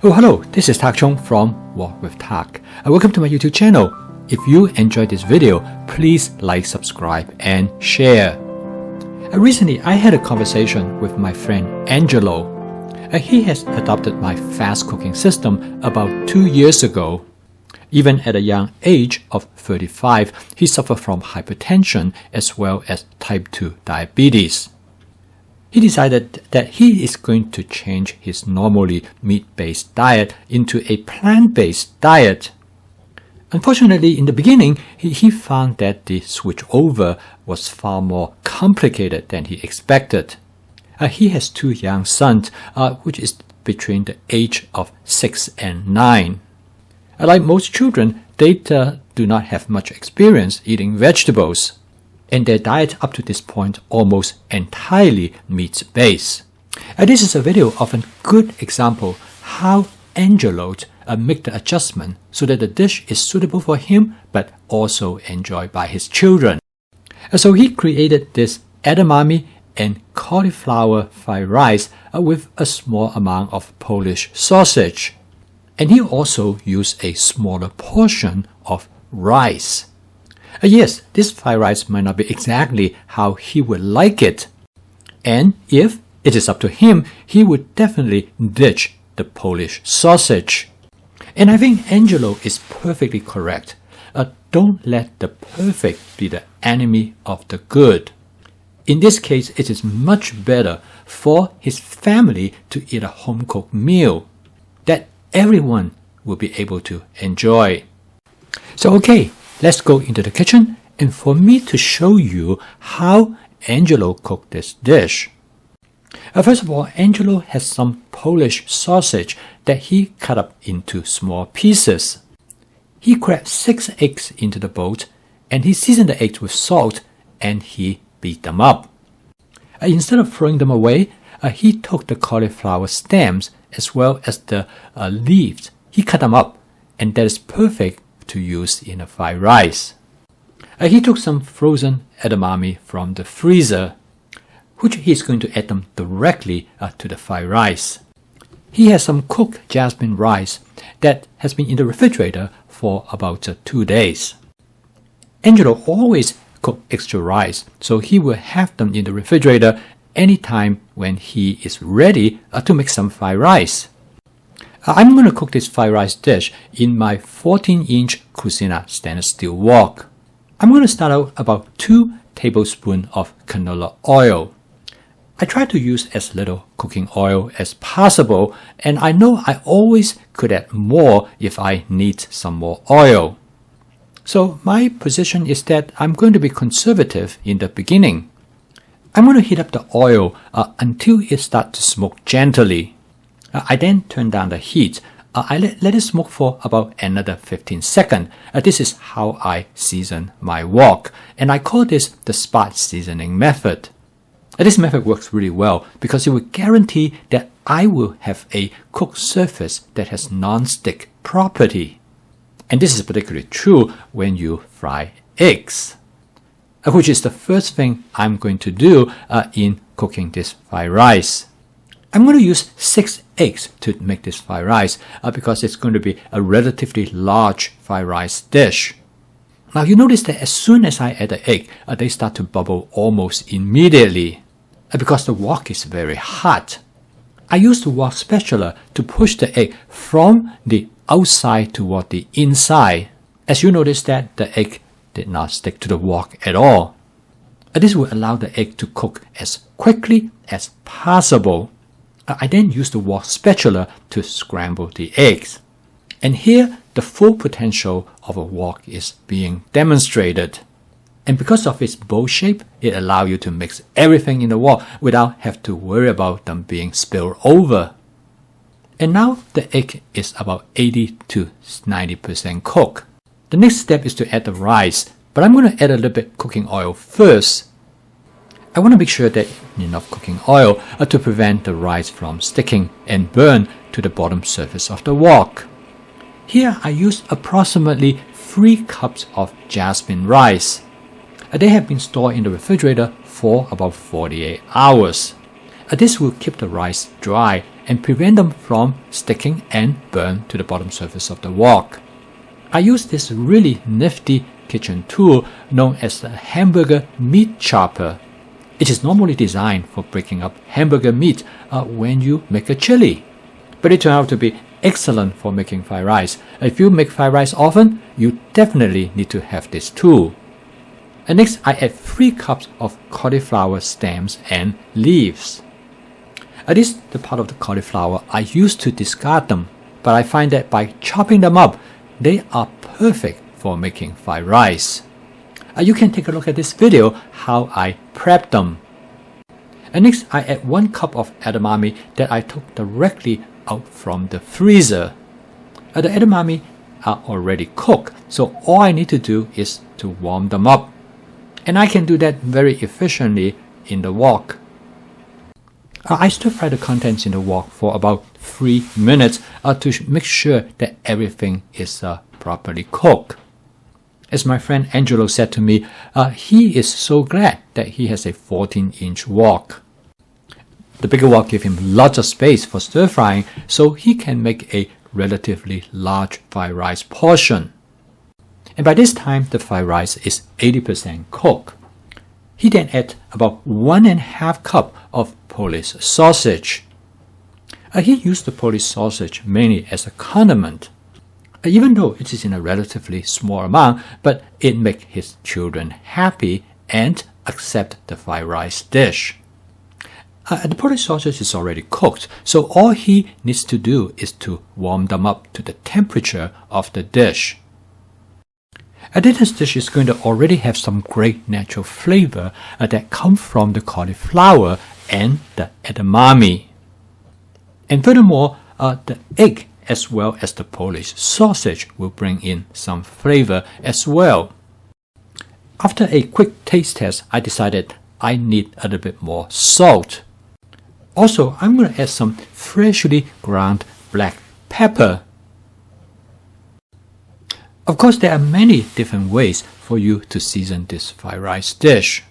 Oh, hello, this is Tak Chung from Walk with Tak. Welcome to my YouTube channel. If you enjoyed this video, please like, subscribe, and share. Recently, I had a conversation with my friend Angelo. He has adopted my fast cooking system about 2 years ago. Even at a young age of 35, he suffered from hypertension as well as type 2 diabetes. He decided that he is going to change his normally meat-based diet into a plant-based diet. Unfortunately, in the beginning, he found that the switch over was far more complicated than he expected. He has 2 young sons, which is between the age of 6 and 9. Like most children, they do not have much experience eating vegetables, and their diet up to this point almost entirely meat-based. This is a video of a good example how Angelo make the adjustment so that the dish is suitable for him but also enjoyed by his children. So he created this edamame and cauliflower fried rice with a small amount of Polish sausage. And he also used a smaller portion of rice. Yes, this fried rice might not be exactly how he would like it. And if it is up to him, he would definitely ditch the Polish sausage. And I think Angelo is perfectly correct. Don't let the perfect be the enemy of the good. In this case, it is much better for his family to eat a home-cooked meal that everyone will be able to enjoy. So okay, let's go into the kitchen and for me to show you how Angelo cooked this dish. First of all, Angelo has some Polish sausage that he cut up into small pieces. He cracked 6 eggs into the bowl and he seasoned the eggs with salt and he beat them up. Instead of throwing them away, he took the cauliflower stems as well as the leaves. He cut them up, and that is perfect to use in a fried rice. He took some frozen edamame from the freezer, which he is going to add them directly to the fried rice. He has some cooked jasmine rice that has been in the refrigerator for about 2 days. Angelo always cook extra rice, so he will have them in the refrigerator anytime when he is ready to make some fried rice. I'm going to cook this fried rice dish in my 14-inch Cucina stainless steel wok. I'm going to start out about 2 tablespoons of canola oil. I try to use as little cooking oil as possible, and I know I always could add more if I need some more oil. So my position is that I'm going to be conservative in the beginning. I'm going to heat up the oil until it starts to smoke gently. I then turn down the heat. I let it smoke for about another 15 seconds. This is how I season my wok, and I call this the spot seasoning method. This method works really well because it will guarantee that I will have a cooked surface that has non-stick property. And this is particularly true when you fry eggs, which is the first thing I'm going to do in cooking this fried rice. I'm going to use 6 eggs to make this fried rice because it's going to be a relatively large fried rice dish. Now you notice that as soon as I add the egg, they start to bubble almost immediately because the wok is very hot. I use the wok spatula to push the egg from the outside toward the inside. As you notice that the egg did not stick to the wok at all. This will allow the egg to cook as quickly as possible. I then use the wok spatula to scramble the eggs. And here, the full potential of a wok is being demonstrated. And because of its bowl shape, it allows you to mix everything in the wok without having to worry about them being spilled over. And now the egg is about 80 to 90% cooked. The next step is to add the rice, but I'm going to add a little bit cooking oil first. I want to make sure that enough cooking oil to prevent the rice from sticking and burn to the bottom surface of the wok. Here I use approximately 3 cups of jasmine rice. They have been stored in the refrigerator for about 48 hours. This will keep the rice dry and prevent them from sticking and burn to the bottom surface of the wok. I use this really nifty kitchen tool known as the Hamburger meat chopper. It is normally designed for breaking up hamburger meat when you make a chili, but it turned out to be excellent for making fried rice. If you make fried rice often, you definitely need to have this tool. And next, I add 3 cups of cauliflower stems and leaves. This is the part of the cauliflower I used to discard them, but I find that by chopping them up, they are perfect for making fried rice. You can take a look at this video how I prep them. And next, I add 1 cup of edamame that I took directly out from the freezer. The edamame are already cooked, so all I need to do is to warm them up. And I can do that very efficiently in the wok. I stir fry the contents in the wok for about 3 minutes to make sure that everything is properly cooked. As my friend Angelo said to me, he is so glad that he has a 14-inch wok. The bigger wok gives him lots of space for stir frying, so he can make a relatively large fried rice portion. And by this time, the fried rice is 80% cooked. He then adds about 1.5 cup of Polish sausage. He used the Polish sausage mainly as a condiment, even though it is in a relatively small amount, but it makes his children happy and accept the fried rice dish. The Polish sausage is already cooked, so all he needs to do is to warm them up to the temperature of the dish. This dish is going to already have some great natural flavor that comes from the cauliflower and the edamame. And furthermore, the egg as well as the Polish sausage will bring in some flavor as well. After a quick taste test, I decided I need a little bit more salt. Also, I'm going to add some freshly ground black pepper. Of course, there are many different ways for you to season this fried rice dish.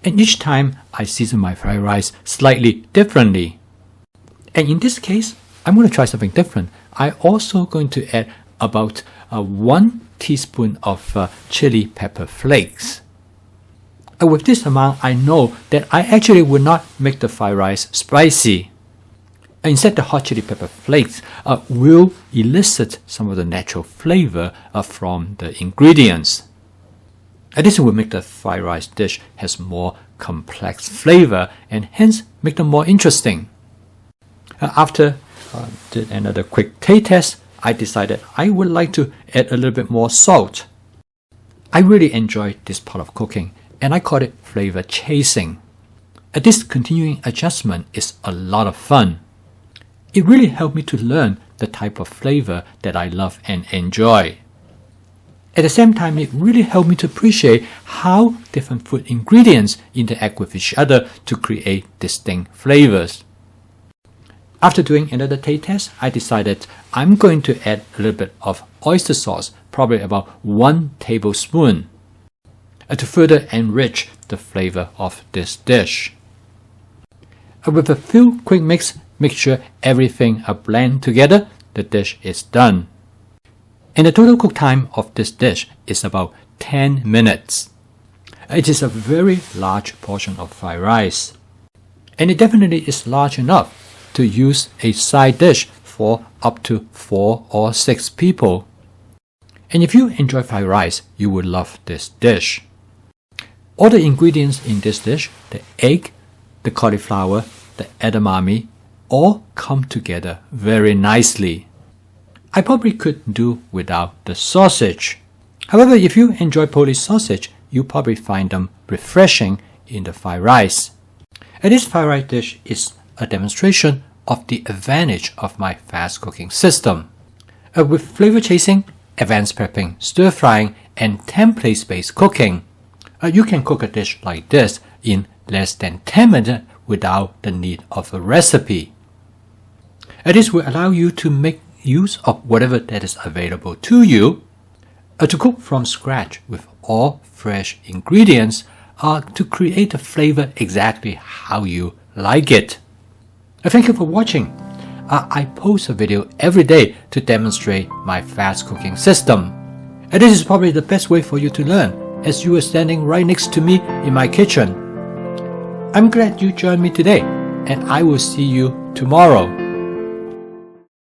And each time I season my fried rice slightly differently. And in this case, I'm going to try something different. I'm also going to add about 1 teaspoon of chili pepper flakes. With this amount, I know that I actually will not make the fried rice spicy. Instead, the hot chili pepper flakes will elicit some of the natural flavor from the ingredients. This will make the fried rice dish has more complex flavor and hence make them more interesting. After did another quick taste test, I decided I would like to add a little bit more salt. I really enjoy this part of cooking, and I call it flavor chasing. This continuing adjustment is a lot of fun. It really helped me to learn the type of flavor that I love and enjoy. At the same time, it really helped me to appreciate how different food ingredients interact with each other to create distinct flavors. After doing another taste test, I decided I'm going to add a little bit of oyster sauce, probably about 1 tablespoon, to further enrich the flavor of this dish. With a few quick mix, make sure everything blend together, the dish is done. And the total cook time of this dish is about 10 minutes. It is a very large portion of fried rice. And it definitely is large enough to use a side dish for up to 4 or 6 people. And if you enjoy fried rice, you will love this dish. All the ingredients in this dish, the egg, the cauliflower, the edamame, all come together very nicely. I probably could do without the sausage. However, if you enjoy Polish sausage, you probably find them refreshing in the fried rice. And this fried rice dish is a demonstration of the advantage of my fast cooking system. With flavor chasing, advanced prepping, stir frying, and template-based cooking, you can cook a dish like this in less than 10 minutes without the need of a recipe. This will allow you to make use of whatever that is available to you, to cook from scratch with all fresh ingredients, to create a flavor exactly how you like it. Thank you for watching. I post a video every day to demonstrate my fast cooking system. And this is probably the best way for you to learn, as you are standing right next to me in my kitchen. I'm glad you joined me today, and I will see you tomorrow.